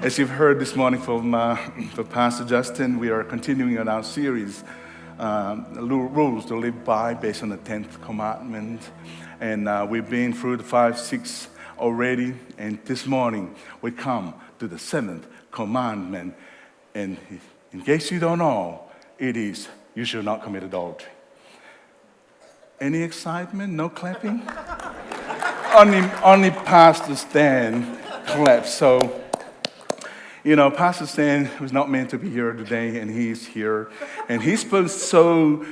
As you've heard this morning from Pastor Justin, we are continuing on our series, Rules to Live By, based on the 10th commandment. And we've been through the 5, 6 already. And this morning, we come to the 7th commandment. And in case you don't know, it is, you shall not commit adultery. Any excitement? No clapping? Only Pastor Stan claps. So, you know, Pastor Stan was not meant to be here today, and he's here. And he's been so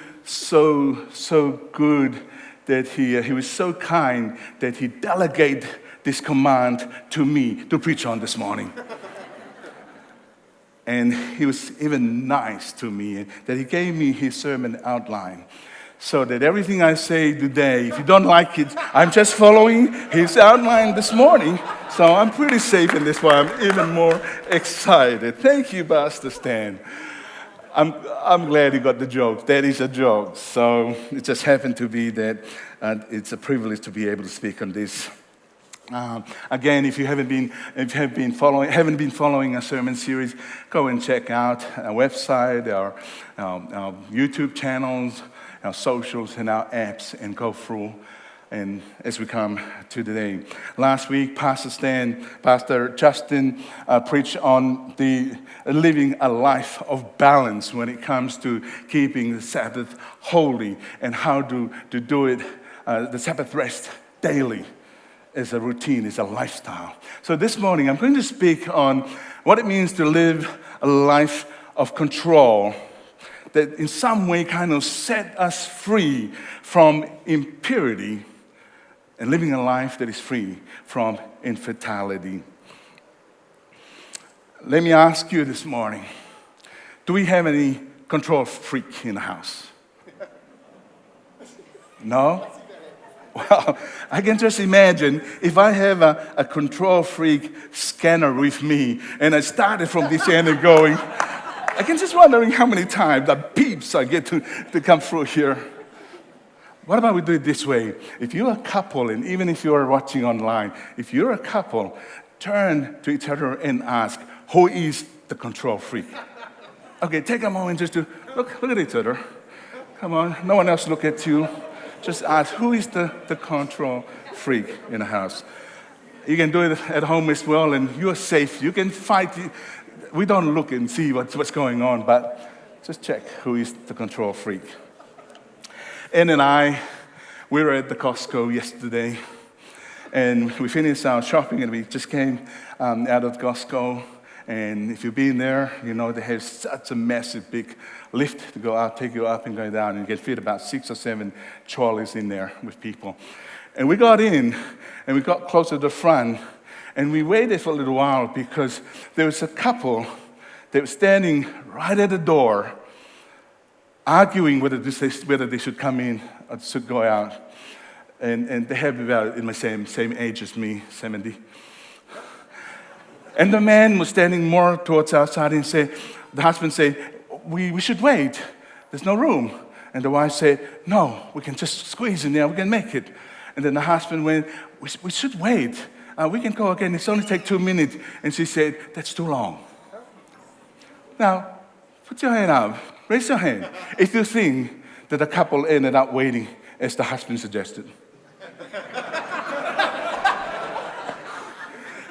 good that he was so kind that he delegated this command to me to preach on this morning. And he was even nice to me, that he gave me his sermon outline. So that everything I say today, if you don't like it, I'm just following his outline this morning. So I'm pretty safe in this one. I'm even more excited. Thank you, Pastor Stan. I'm glad you got the joke. That is a joke. So it just happened to be that it's a privilege to be able to speak on this. Again, if you haven't been following a sermon series, go and check out our website, our YouTube channels, our socials, and our apps, and go through. And as we come to today, last week, Pastor Justin preached on the living a life of balance when it comes to keeping the Sabbath holy and how to do it, the Sabbath rest daily as a routine, as a lifestyle. So this morning, I'm going to speak on what it means to live a life of control that in some way kind of set us free from impurity and living a life that is free from infidelity. Let me ask you this morning, do we have any control freak in the house? No? Well, I can just imagine if I have a control freak scanner with me and I started from this end and going, I can just wondering how many times the beeps I get to come through here. What about we do it this way? If you're a couple, and even if you're watching online, if you're a couple, turn to each other and ask, who is the control freak? Okay, take a moment just to look at each other. Come on, no one else look at you. Just ask, who is the control freak in the house? You can do it at home as well, and you're safe. You can fight. We don't look and see what's going on, but just check who is the control freak. Ann and we were at the Costco yesterday, and we finished our shopping, and we just came out of Costco. And if you've been there, you know they have such a massive big lift to go out, take you up and go down, and you can fit about 6 or 7 trolleys in there with people. And we got in, and we got close to the front, and we waited for a little while because there was a couple that was standing right at the door, arguing whether they should come in or should go out. And they have about in my same age as me, 70. And the man was standing more towards outside and the husband said, we should wait. There's no room. And the wife said, no, we can just squeeze in there. We can make it. And then the husband went, we should wait. We can go again. It's only take 2 minutes. And she said, that's too long. Now, put your hand up. Raise your hand if you think that the couple ended up waiting as the husband suggested.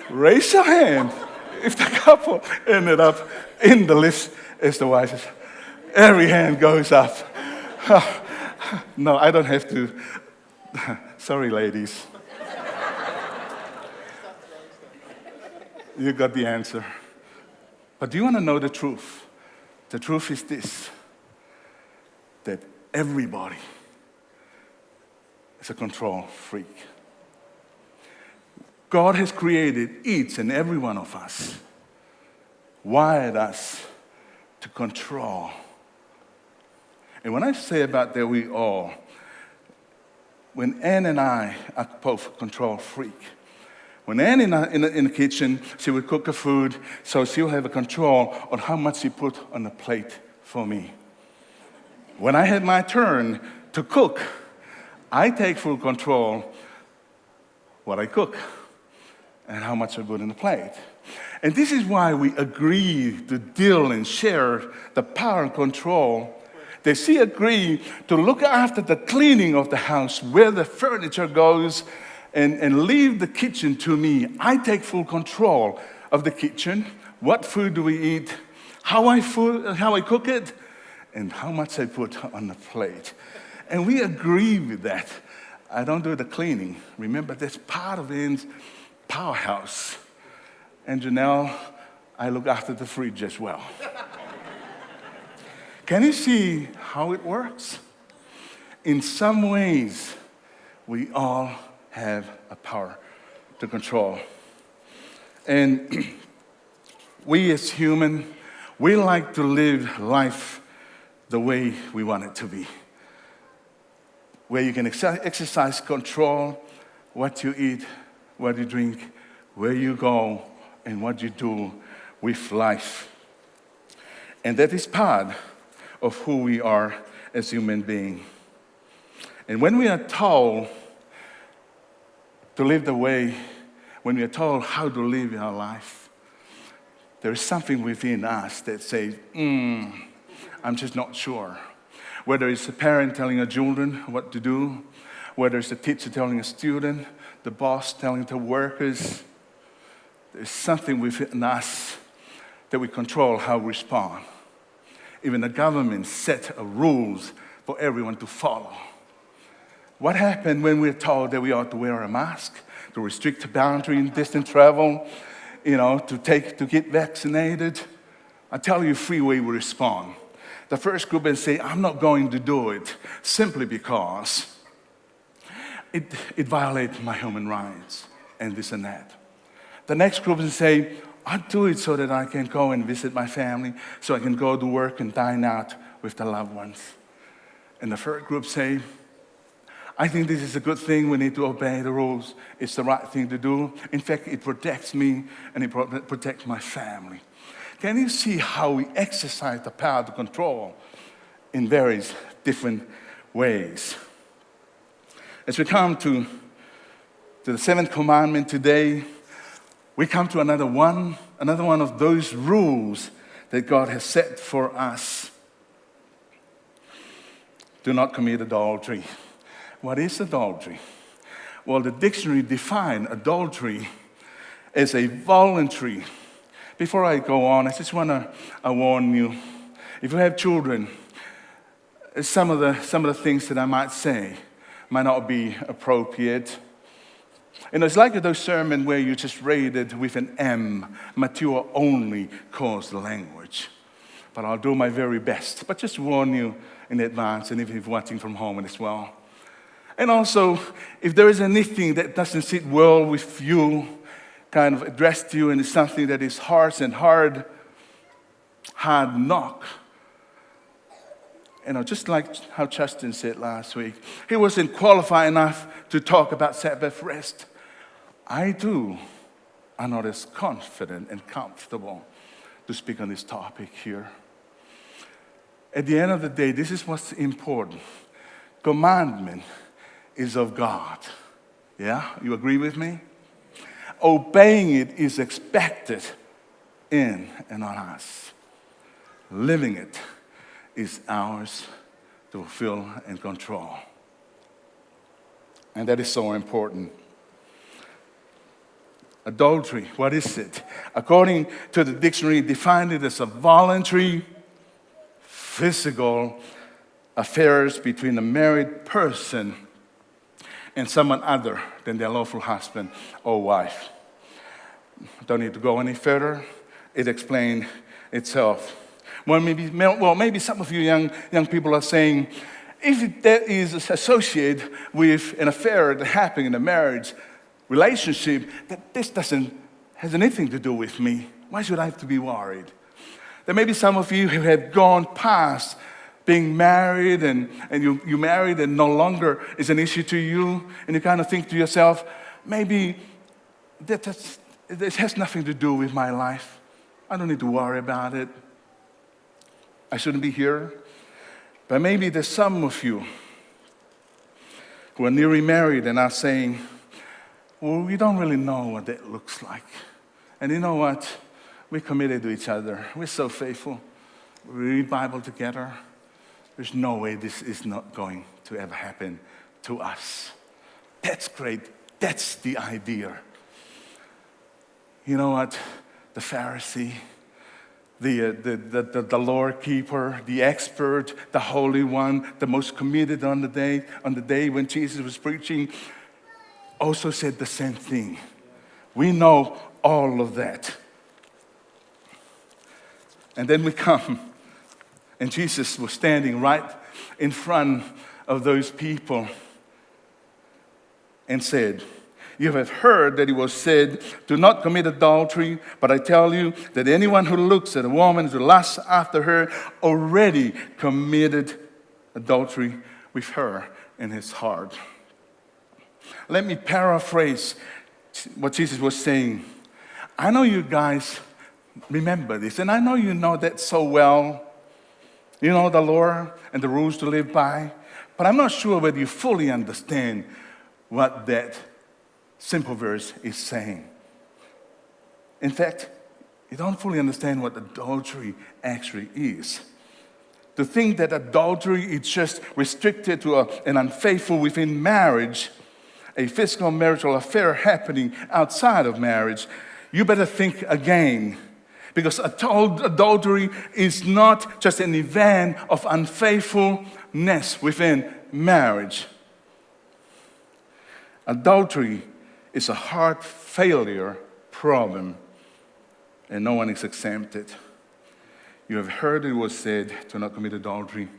Raise your hand if the couple ended up in the list as the wife says. Every hand goes up. No, I don't have to. Sorry, ladies. You got the answer. But do you want to know the truth? The truth is this, that everybody is a control freak. God has created each and every one of us, wired us to control. And when I say about that, we all, when Ann and I are both control freak, when Ann in the kitchen, she would cook the food, so she'll have a control on how much she put on the plate for me. When I had my turn to cook, I take full control what I cook. and how much I put in the plate. And this is why we agree to deal and share the power and control. They agree to look after the cleaning of the house, where the furniture goes, and leave the kitchen to me. I take full control of the kitchen. What food do we eat? How I cook it, and how much I put on the plate. And we agree with that. I don't do the cleaning. Remember, that's part of Ian's powerhouse. And Janelle, I look after the fridge as well. Can you see how it works? In some ways, we all have a power to control. And we as humans, we like to live life the way we want it to be. Where you can exercise control, what you eat, what you drink, where you go, and what you do with life. And that is part of who we are as human beings. And when we are told to live the way, when we are told how to live our life, there is something within us that says, I'm just not sure. Whether it's a parent telling a children what to do, whether it's a teacher telling a student, the boss telling the workers, there's something within us that we control how we respond. Even the government set rules for everyone to follow. What happened when we're told that we ought to wear a mask, to restrict the boundary in distant travel, to get vaccinated? I tell you three ways we respond. The first group will say, I'm not going to do it simply because it violates my human rights and this and that. The next group will say, I'll do it so that I can go and visit my family, so I can go to work and dine out with the loved ones. And the third group say, I think this is a good thing. We need to obey the rules. It's the right thing to do. In fact, it protects me and it protects my family. Can you see how we exercise the power to control in various different ways? As we come to the seventh commandment today, we come to another one of those rules that God has set for us. Do not commit adultery. What is adultery? Well, the dictionary defines adultery as a voluntary. Before I go on, I just want to warn you, if you have children, some of the things that I might say might not be appropriate. It's like those sermons where you just read it with an M, mature only coarse language. But I'll do my very best. But just warn you in advance, and if you're watching from home as well. And also, if there is anything that doesn't sit well with you, kind of addressed to you, and it's something that is harsh and hard knock. Just like how Justin said last week, he wasn't qualified enough to talk about Sabbath rest. I'm not as confident and comfortable to speak on this topic here. At the end of the day, this is what's important. Commandment is of God. Yeah? You agree with me? Obeying it is expected in and on us. Living it is ours to fulfill and control. And that is so important. Adultery, what is it? According to the dictionary, defined it as a voluntary, physical affairs between a married person and someone other than their lawful husband or wife. Don't need to go any further. It explains itself. Well, maybe some of you young people are saying, if that is associated with an affair that happened in a marriage relationship, that this has anything to do with me. Why should I have to be worried? There may be some of you who have gone past being married and you married and no longer is an issue to you, and you kind of think to yourself, maybe this has nothing to do with my life. I don't need to worry about it. I shouldn't be here. But maybe there's some of you who are newly married and are saying, Well, we don't really know what that looks like. And you know what? We're committed to each other. We're so faithful. We read Bible together. There's no way this is not going to ever happen to us. That's great. That's the idea. You know what? The Pharisee, the law keeper, the expert, the holy one, the most committed on the day when Jesus was preaching, also said the same thing. We know all of that. And then we come, and Jesus was standing right in front of those people and said, "You have heard that it was said, 'Do not commit adultery,' but I tell you that anyone who looks at a woman to lust after her already committed adultery with her in his heart." Let me paraphrase what Jesus was saying. I know you guys remember this, and I know you know that so well. You know the law and the rules to live by, but I'm not sure whether you fully understand what that simple verse is saying. In fact, you don't fully understand what adultery actually is. To think that adultery is just restricted to an unfaithful within marriage, a physical marital affair happening outside of marriage, you better think again. Because adultery is not just an event of unfaithfulness within marriage. Adultery is a heart failure problem, and no one is exempted. You have heard it was said, 'Do not commit adultery.'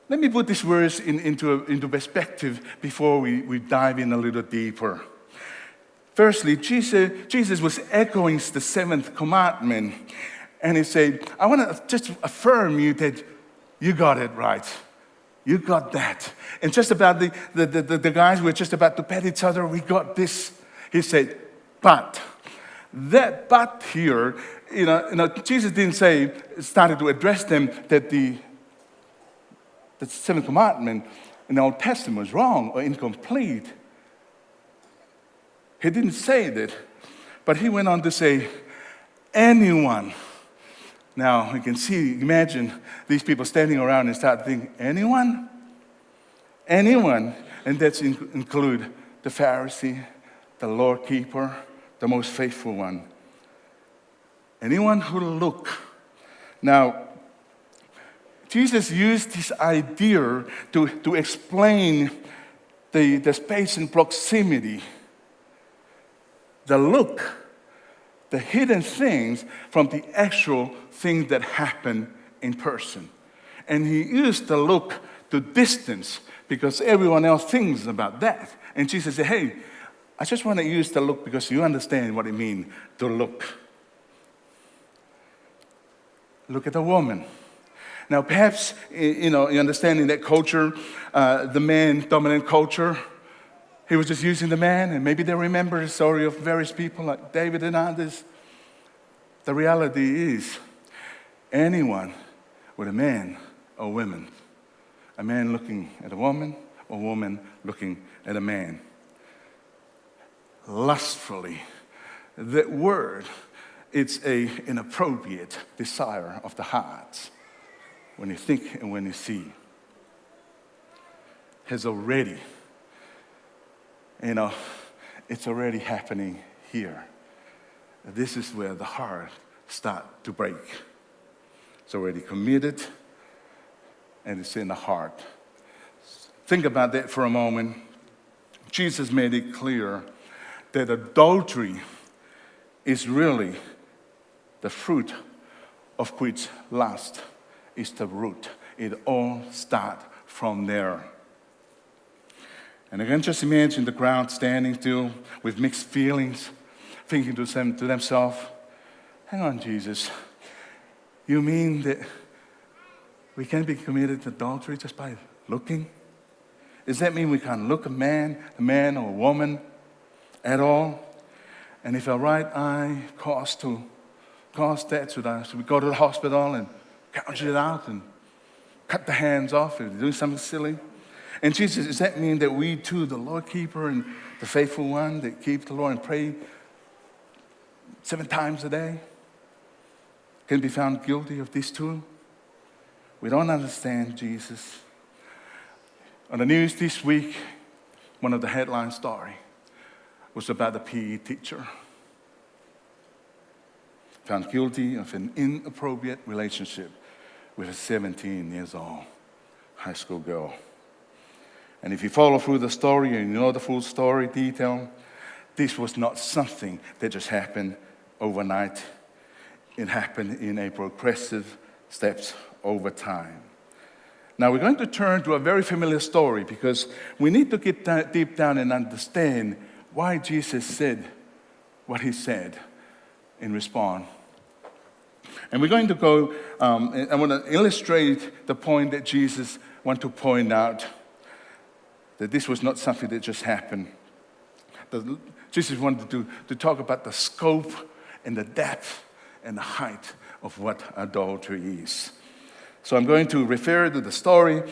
Let me put this verse into perspective before we dive in a little deeper. Firstly, Jesus was echoing the seventh commandment, and he said, "I want to just affirm you that you got it right. You got that." And just about the guys who were just about to pat each other, we got this. He said, "But." That "but" here, Jesus didn't started to address them that the seventh commandment in the Old Testament was wrong or incomplete. He didn't say that, but he went on to say, anyone. Now, you can imagine these people standing around and start thinking, anyone? Anyone, and that's include the Pharisee, the law keeper, the most faithful one. Anyone who look. Now, Jesus used this idea to explain the space and proximity. The look, the hidden things from the actual things that happen in person. And he used the look to distance because everyone else thinks about that. And Jesus said, "Hey, I just want to use the look because you understand what it means to look." Look at a woman. Now, perhaps, you understand in that culture, the man-dominant culture, he was just using the man, and maybe they remember the story of various people like David and others. The reality is, anyone with a man or woman, a man looking at a woman or woman looking at a man, lustfully, that word, it's an inappropriate desire of the heart. When you think and when you see, has already, it's already happening here. This is where the heart starts to break. It's already committed, and it's in the heart. Think about that for a moment. Jesus made it clear that adultery is really the fruit of which lust is the root. It all starts from there. And I can just imagine the crowd standing still with mixed feelings, thinking to themselves, "Hang on, Jesus, you mean that we can be committed to adultery just by looking? Does that mean we can't look a man or a woman at all? And if our right eye caused that, should we go to the hospital and gouge it out and cut the hands off if they're doing something silly?" And Jesus, does that mean that we too, the Lord keeper and the faithful one that keep the Lord and pray 7 times a day, can be found guilty of this too? We don't understand Jesus. On the news this week, one of the headline stories was about the PE teacher found guilty of an inappropriate relationship with a 17 years old high school girl. And if you follow through the story and you know the full story detail, this was not something that just happened overnight. It happened in a progressive steps over time. Now we're going to turn to a very familiar story because we need to get deep down and understand why Jesus said what he said in response. And we're going to go, I want to illustrate the point that Jesus wanted to point out, that this was not something that just happened. Jesus wanted to talk about the scope and the depth and the height of what adultery is. So I'm going to refer to the story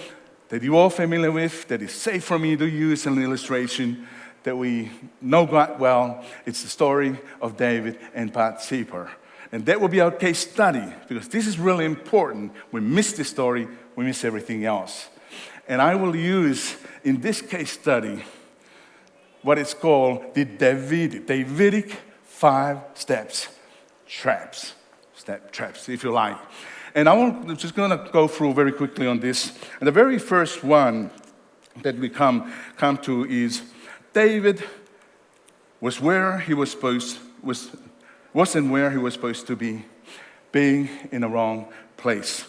that you're all familiar with, that is safe for me to use an illustration that we know quite well. It's the story of David and Bathsheba. And that will be our case study, because this is really important. We miss this story, we miss everything else. And I will use, in this case study, what is called the Davidic 5 steps traps. Step traps, if you like. And I'm just going to go through very quickly on this. And the very first one that we come to is David wasn't where he was supposed to be, being in the wrong place.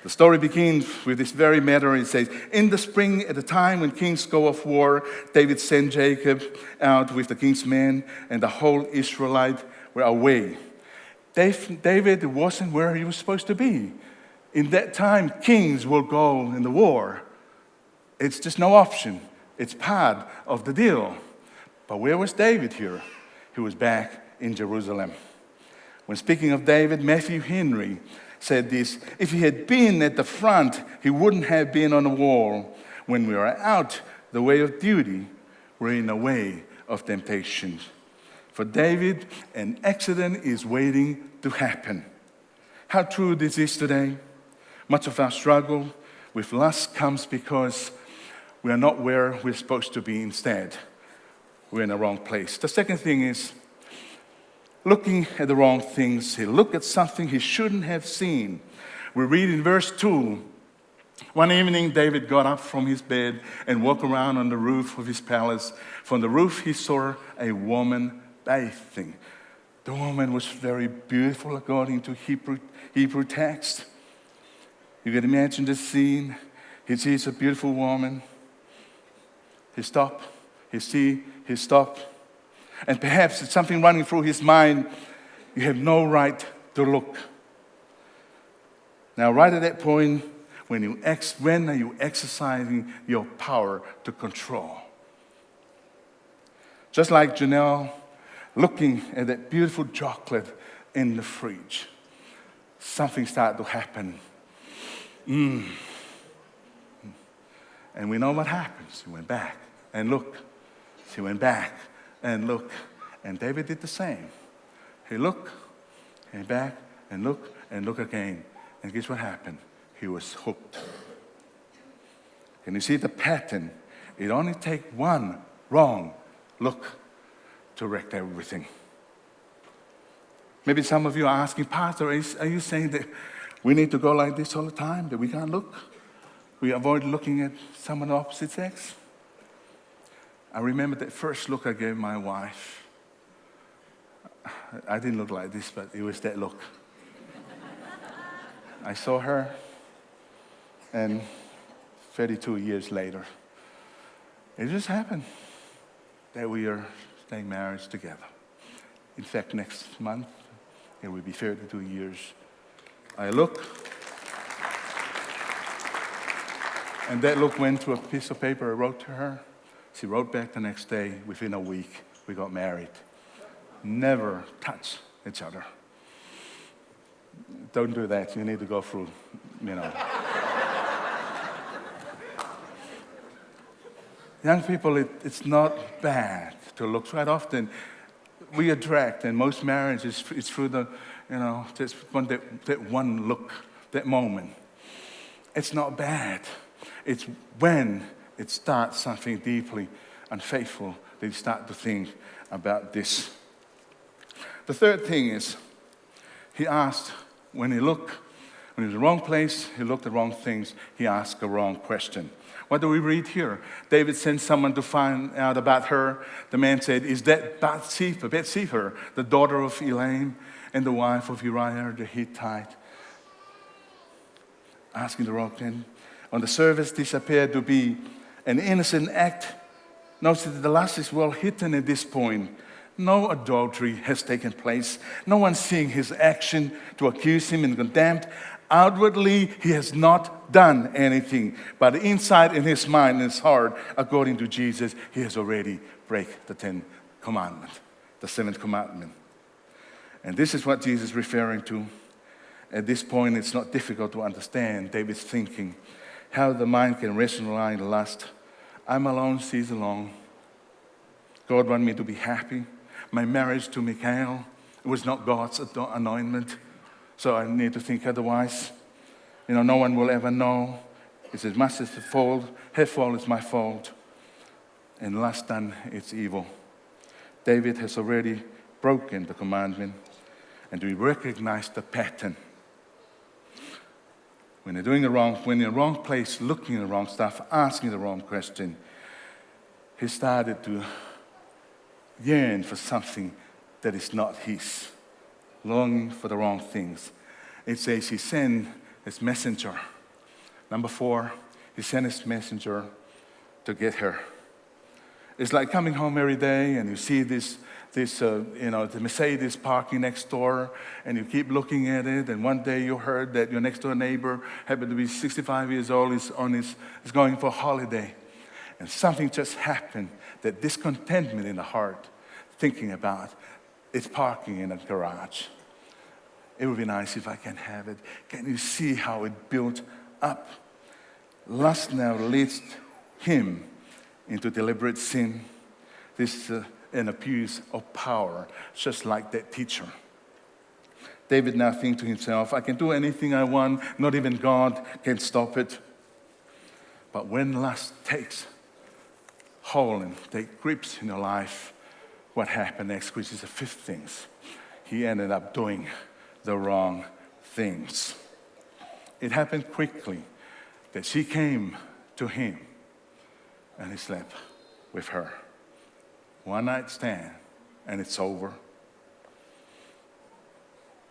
The story begins with this very matter. It says, in the spring, at the time when kings go off war, David sent Jacob out with the king's men, and the whole Israelite were away. David wasn't where he was supposed to be. In that time, kings will go in the war. It's just no option. It's part of the deal. But where was David here? He was back in Jerusalem. When speaking of David, Matthew Henry said this: if he had been at the front, he wouldn't have been on the wall. When we are out the way of duty, we're in the way of temptation. For David, an accident is waiting to happen. How true this is today. Much of our struggle with lust comes because we are not where we're supposed to be instead. We're in the wrong place. The second thing is looking at the wrong things. He looked at something he shouldn't have seen. We read in verse 2, one evening David got up from his bed and walked around on the roof of his palace. From the roof he saw a woman bathing. The woman was very beautiful according to Hebrew text. You can imagine the scene. He sees a beautiful woman. He stopped. He stopped. And perhaps it's something running through his mind. You have no right to look. Now, right at that point, when are you exercising your power to control? Just like Janelle looking at that beautiful chocolate in the fridge, something started to happen. And we know what happens. He went back and looked. She went back and looked. And David did the same. He looked, came back and looked again. And guess what happened? He was hooked. Can you see the pattern? It only takes one wrong look to wreck everything. Maybe some of you are asking, Pastor, are you saying that we need to go like this all the time, that we can't look? We avoid looking at someone of opposite sex? I remember that first look I gave my wife. I didn't look like this, but it was that look. I saw her, and 32 years later, it just happened that we are staying married together. In fact, next month, it will be 32 years. I look, and that look went to a piece of paper I wrote to her. She wrote back the next day. Within a week, we got married. Never touch each other. Don't do that. You need to go through, Young people, it's not bad to look. Quite often, we attract, and most marriages it's through the, just that one look, that moment. It's not bad. It's when it starts something deeply unfaithful that you start to think about this. The third thing is, he asked, when he was in the wrong place, he looked at wrong things, he asked a wrong question. What do we read here? David sent someone to find out about her. The man said, is that Bathsheba, the daughter of Elaim and the wife of Uriah the Hittite? Asking the wrong thing. On the surface, this appeared to be an innocent act. Notice that the lust is well hidden at this point. No adultery has taken place. No one seeing his action to accuse him and condemn. Outwardly, he has not done anything. But inside in his mind and his heart, according to Jesus, he has already break the 10th commandment, the 7th commandment. And this is what Jesus is referring to. At this point, it's not difficult to understand David's thinking, how the mind can rationalize lust. I'm alone, she's alone. God wants me to be happy. My marriage to Michael, it was not God's anointment, so I need to think otherwise. No one will ever know. It's as much as the fault, her fault is my fault. And lust done, it's evil. David has already broken the commandment, and we recognize the pattern. When you're in the wrong place, looking at the wrong stuff, asking the wrong question, he started to yearn for something that is not his, longing for the wrong things. It says he sent his messenger. Number 4, he sent his messenger to get her. It's like coming home every day and you see the Mercedes parking next door, and you keep looking at it, and one day you heard that your next door neighbor happened to be 65 years old, is going for a holiday. And something just happened, that discontentment in the heart, thinking about, it's parking in a garage. It would be nice if I can have it. Can you see how it built up? Lust now leads him into deliberate sin. This is an abuse of power, just like that teacher. David now thinks to himself, I can do anything I want, not even God can stop it. But when lust takes hold and takes grips in your life, what happened next, which is the 5th thing, he ended up doing the wrong things. It happened quickly that she came to him and he slept with her. One night stand, and it's over.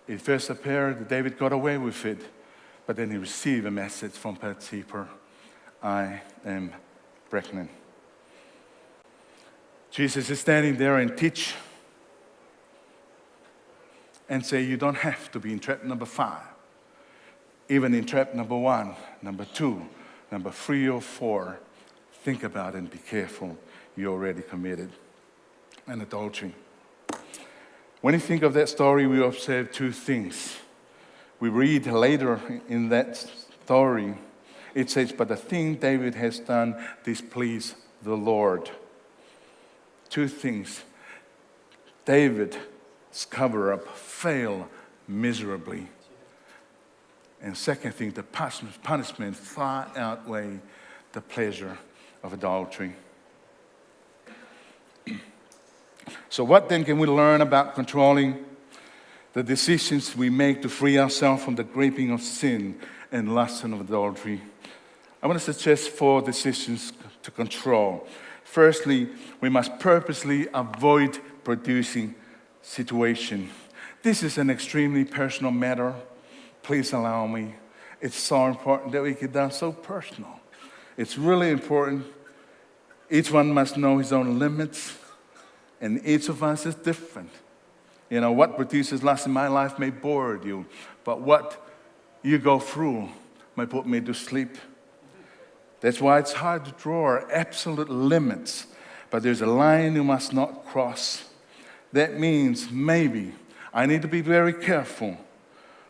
It first appeared that David got away with it, but then he received a message from Bathsheba, I am pregnant. Jesus is standing there and teach and say, you don't have to be in trap number 5. Even in trap number 1, number 2, number 3 or 4, think about it and be careful. You already committed an adultery. When you think of that story, we observe 2 things. We read later in that story, it says, but the thing David has done displeased the Lord. 2 things. David's cover-up failed miserably. And second thing, the punishment far outweighed the pleasure of adultery. So what then can we learn about controlling the decisions we make to free ourselves from the gripping of sin and lust and of adultery? I want to suggest 4 decisions to control. Firstly, we must purposely avoid producing situation. This is an extremely personal matter. Please allow me. It's so important that we get down so personal. It's really important. Each one must know his own limits. And each of us is different. What produces lust in my life may bore you, but what you go through may put me to sleep. That's why it's hard to draw absolute limits, but there's a line you must not cross. That means maybe I need to be very careful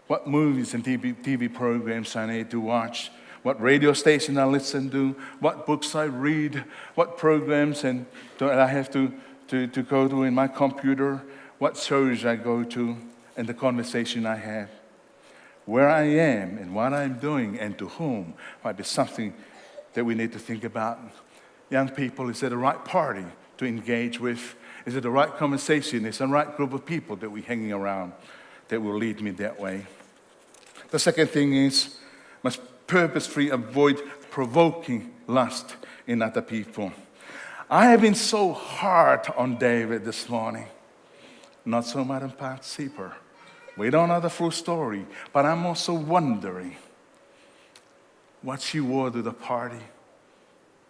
what movies and TV programs I need to watch, what radio station I listen to, what books I read, what programs and I have to go to in my computer, what shows I go to, and the conversation I have. Where I am and what I'm doing and to whom might be something that we need to think about. Young people, is it the right party to engage with? Is it the right conversation? Is it the right group of people that we're hanging around that will lead me that way? The second thing is, must purposefully avoid provoking lust in other people. I have been so hard on David this morning. Not so much on Pat Seeper. We don't know the full story, but I'm also wondering what she wore to the party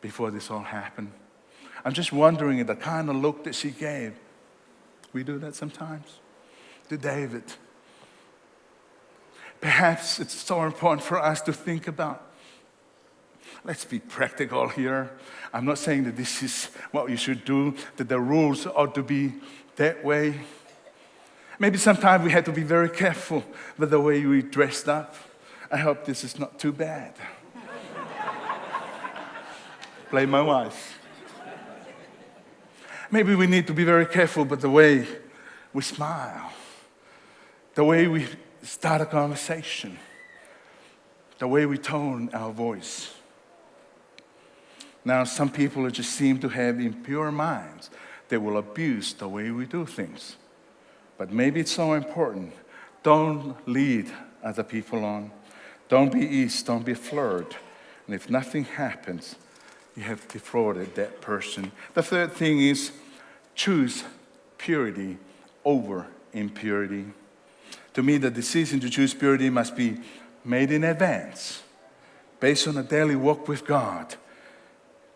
before this all happened. I'm just wondering the kind of look that she gave. We do that sometimes to David. Perhaps it's so important for us to think about. Let's be practical here. I'm not saying that this is what you should do, that the rules ought to be that way. Maybe sometimes we have to be very careful with the way we dressed up. I hope this is not too bad. Blame my wife. Maybe we need to be very careful with the way we smile, the way we start a conversation, the way we tone our voice. Now, some people just seem to have impure minds that will abuse the way we do things. But maybe it's so important. Don't lead other people on. Don't be east. Don't be a flirt. And if nothing happens, you have defrauded that person. The third thing is choose purity over impurity. To me, the decision to choose purity must be made in advance, based on a daily walk with God,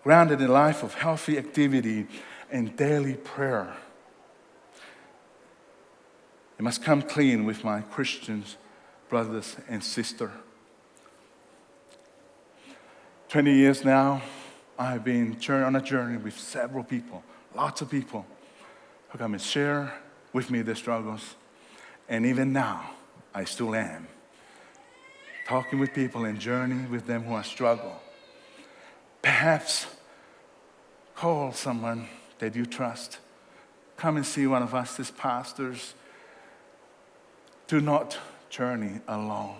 grounded in a life of healthy activity and daily prayer. It must come clean with my Christians, brothers and sisters. 20 years now, I've been on a journey with several people, lots of people, who come and share with me their struggles. And even now, I still am talking with people and journeying with them who are struggling. Perhaps call someone that you trust. Come and see one of us as pastors. Do not journey alone.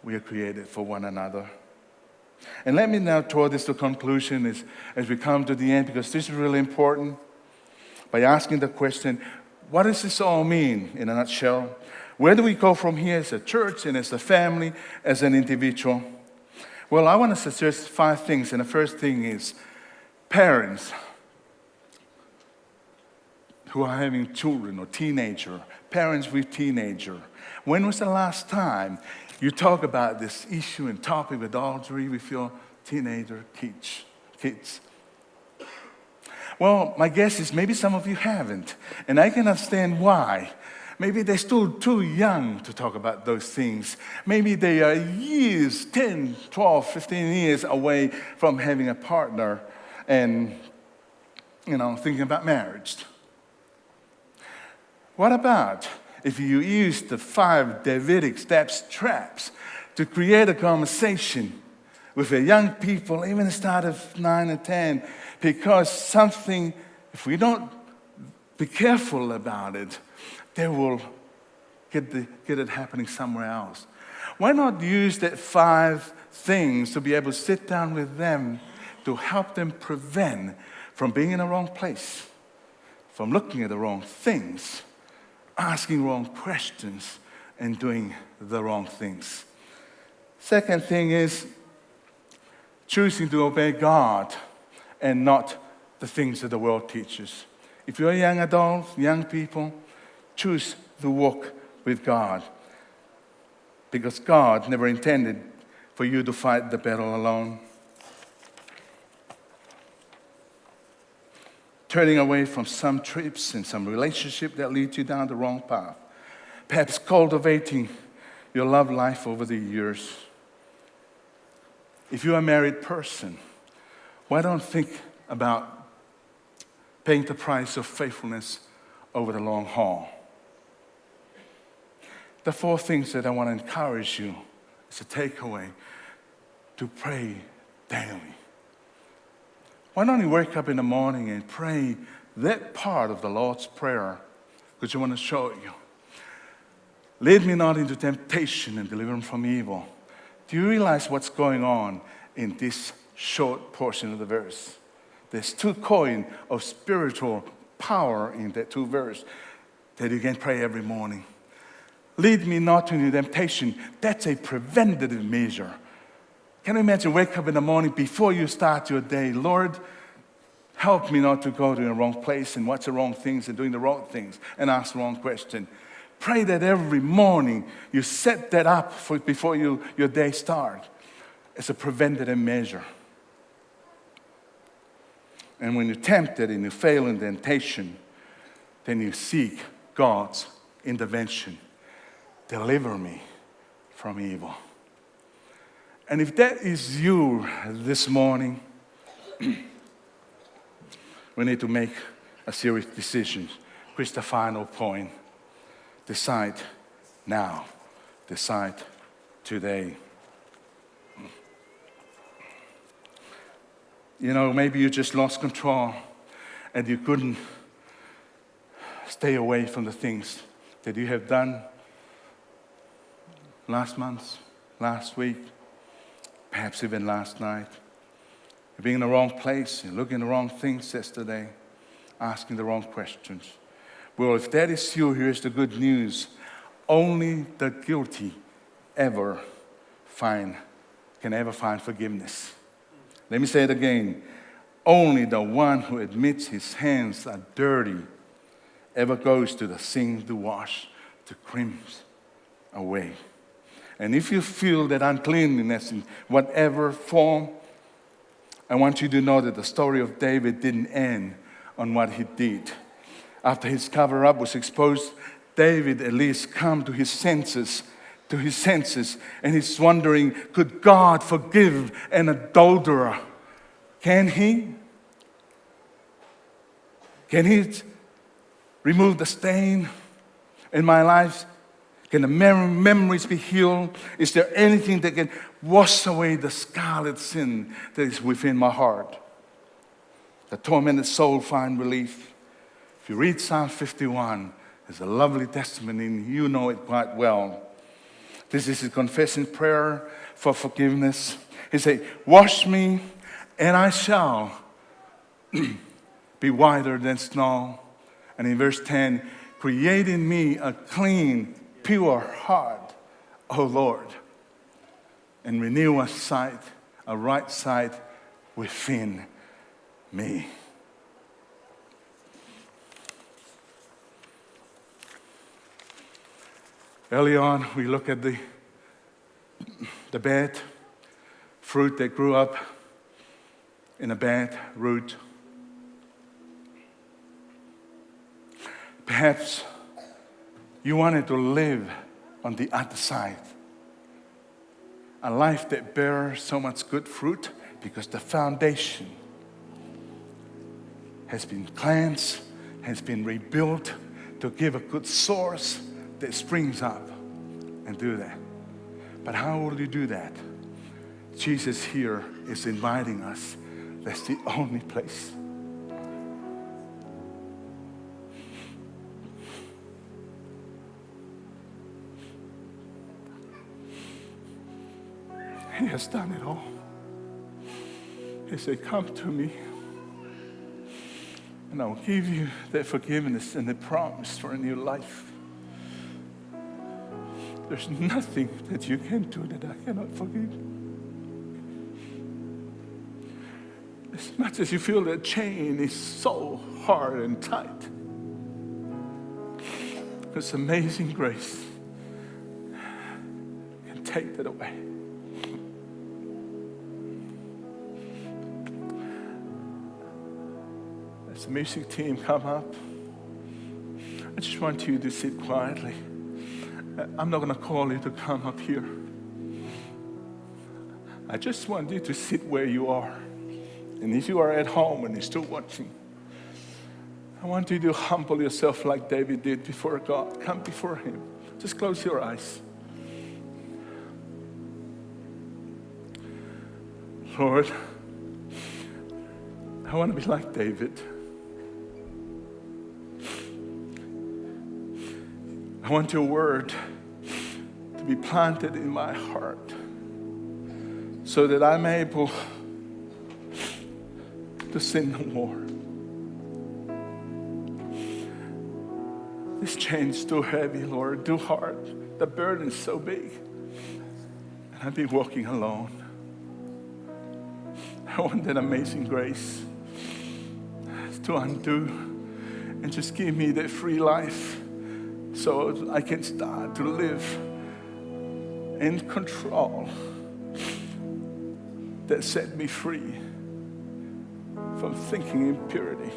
We are created for one another. And let me now draw this to conclusion as we come to the end, because this is really important, by asking the question, what does this all mean in a nutshell? Where do we go from here as a church and as a family, as an individual? Well, I want to suggest 5 things, and the first thing is parents who are having children or parents with teenager. When was the last time you talk about this issue and topic of adultery with your teenager kids? Well, my guess is maybe some of you haven't, and I can understand why. Maybe they're still too young to talk about those things. Maybe they are years, 10, 12, 15 years away from having a partner and, thinking about marriage. What about if you use the 5 Davidic traps to create a conversation with the young people, even at the start of 9 and 10, because something, if we don't be careful about it, they will get it happening somewhere else. Why not use that 5 things to be able to sit down with them to help them prevent from being in the wrong place, from looking at the wrong things, asking wrong questions, and doing the wrong things. Second thing is choosing to obey God and not the things that the world teaches. If you're a young adult, young people, choose to walk with God, because God never intended for you to fight the battle alone. Turning away from some trips and some relationship that lead you down the wrong path. Perhaps cultivating your love life over the years. If you're a married person, why don't think about paying the price of faithfulness over the long haul? The 4 things that I want to encourage you as a takeaway. to pray daily. Why don't you wake up in the morning and pray that part of the Lord's Prayer, which I want to show you. Lead me not into temptation and deliver me from evil. Do you realize what's going on in this short portion of the verse? There's 2 coins of spiritual power in that 2 verses that you can pray every morning. Lead me not into temptation. That's a preventative measure. Can you imagine wake up in the morning before you start your day, Lord, help me not to go to the wrong place and watch the wrong things and doing the wrong things and ask the wrong question. Pray that every morning you set that up before your day starts. It's a preventative measure. And when you're tempted and you fail in temptation, then you seek God's intervention. Deliver me from evil. And if that is you this morning, we need to make a serious decision. Here's the final point. Decide now. Decide today. You know, maybe you just lost control and you couldn't stay away from the things that you have done last month, last week, perhaps even last night. You're being in the wrong place, you're looking at the wrong things yesterday, asking the wrong questions. Well, if that is you, here's the good news. Only the guilty can ever find forgiveness. Let me say it again. Only the one who admits his hands are dirty ever goes to the sink to wash the crimps away. And if you feel that uncleanliness in whatever form, I want you to know that the story of David didn't end on what he did. After his cover-up was exposed, David at least come to his senses, and he's wondering, could God forgive an adulterer? Can he? Can he remove the stain in my life? Can the memories be healed? Is there anything that can wash away the scarlet sin that is within my heart? The tormented soul find relief. If you read Psalm 51, there's a lovely testimony, and you know it quite well. This is his confession prayer for forgiveness. He said, wash me, and I shall be whiter than snow. And in verse 10, create in me a clean, pure heart, O Lord, and renew a right sight within me. Early on, we look at the bad fruit that grew up in a bad root. Perhaps you wanted to live on the other side. A life that bears so much good fruit because the foundation has been cleansed, has been rebuilt to give a good source that springs up and do that. But how will you do that? Jesus here is inviting us. That's the only place. He has done it all. He said, come to me, and I'll give you that forgiveness and the promise for a new life. There's nothing that you can do that I cannot forgive. As much as you feel that chain is so hard and tight, His amazing grace can take that away. As the music team come up, I just want you to sit quietly. I'm not going to call you to come up here. I just want you to sit where you are. And if you are at home and you're still watching, I want you to humble yourself like David did before God. Come before Him. Just close your eyes. Lord, I want to be like David. I want your word to be planted in my heart so that I'm able to sin no more. This chain's too heavy, Lord, too hard. The burden's so big. And I've been walking alone. I want that amazing grace to undo and just give me that free life so I can start to live in control that set me free from thinking impurity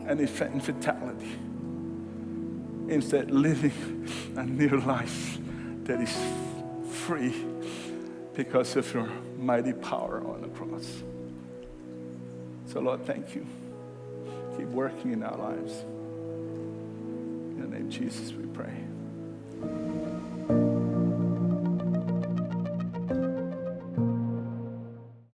and infidelity. Instead, living a new life that is free because of your mighty power on the cross. So, Lord, thank you. Keep working in our lives. In the name of Jesus, we pray.